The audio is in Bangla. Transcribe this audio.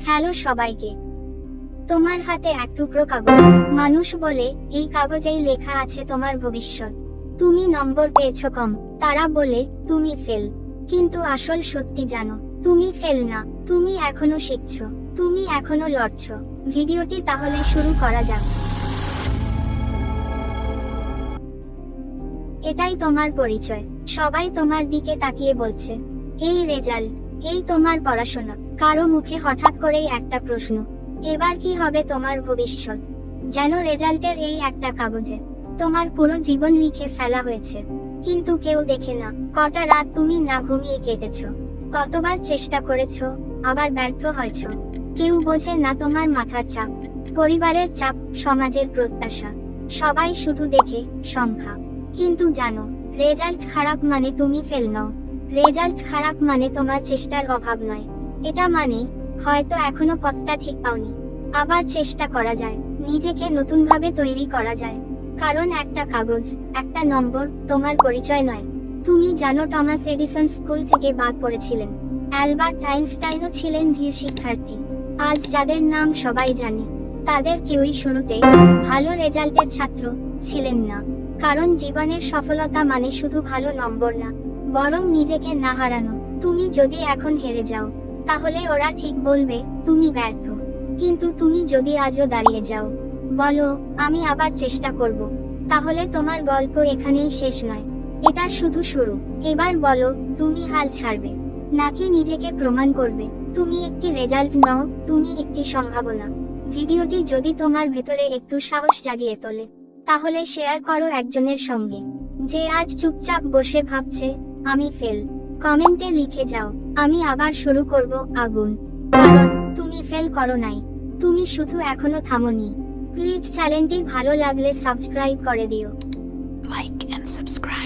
হ্যালো সবাইকে। তোমার হাতে এক টুকরো কাগজ। মানুষ বলে এই কাগজেই লেখা আছে তোমার ভবিষ্যৎ। তুমি নম্বর পেয়েছো কম, তারা বলে তুমি ফেল। কিন্তু আসল সত্যি জানো, তুমি ফেল না, তুমি এখনো শিখছো, তুমি এখনো লড়ছো। ভিডিওটি তাহলে শুরু করা যাক। এটাই তোমার পরিচয়। সবাই তোমার দিকে তাকিয়ে বলছে এই রেজাল্ট, এই তোমার পড়াশোনা। কারো মুখে হঠাৎ করেই একটা প্রশ্ন, এবার কি হবে তোমার ভবিষ্যৎ? যেন রেজাল্টের এই একটা কাগজে তোমার পুরো জীবন লিখে ফেলা হয়েছে। কিন্তু কেউ দেখে না কটা রাত তুমি না ঘুমিয়ে কেটেছো, কতবার চেষ্টা করেছো, আবার ব্যর্থ হয়েছো। কেউ বোঝে না তোমার মাথার চাপ, পরিবারের চাপ, সমাজের প্রত্যাশা। সবাই শুধু দেখে সংখ্যা। কিন্তু জানো, রেজাল্ট খারাপ মানে তুমি ফেল নও। রেজাল্ট খারাপ মানে তোমার চেষ্টার অভাব নয়। এটা মানে হয়তো এখনো পথটা ঠিক পাওনি, আবার চেষ্টা করা যায়, নিজেকে নতুনভাবে তৈরি করা যায়। কারণ একটা কাগজ, একটা নম্বর তোমার পরিচয় নয়। তুমি জানো, টমাস এডিসন স্কুল থেকে বাদ পড়েছিলেন। অ্যালবার্ট আইনস্টাইনও ছিলেন ধীর শিক্ষার্থী। আজ যাদের নাম সবাই জানে, তাদের কেউই শুরুতে ভালো রেজাল্টের ছাত্র ছিলেন না। কারণ জীবনের সফলতা মানে শুধু ভালো নম্বর না, বরং নিজেকে না হারানো। তুমি যদি এখন হেরে যাও, তাহলে ওরা ঠিক বলবে তুমি ব্যর্থ। কিন্তু তুমি যদি আজও দাঁড়িয়ে যাও, বলো আমি আবার চেষ্টা করব, তাহলে তোমার গল্প এখানেই শেষ নয়, এটা শুধু শুরু। এবার বলো, তুমি হাল ছাড়বে নাকি নিজেকে প্রমাণ করবে? তুমি একটি রেজাল্ট নও, তুমি একটি সম্ভাবনা। ভিডিওটি যদি তোমার ভেতরে একটু সাহস জাগিয়ে তোলে, তাহলে শেয়ার করো একজনের সঙ্গে, যে আজ চুপচাপ বসে ভাবছে আমি ফেল। কমেন্টে লিখে যাও আমি আবার শুরু করব আগুন। কারণ তুমি ফেল করো নাই, তুমি শুধু এখনো থামোনি। প্লিজ চ্যানেলটি ভালো লাগলে সাবস্ক্রাইব করে দিও। Like and subscribe.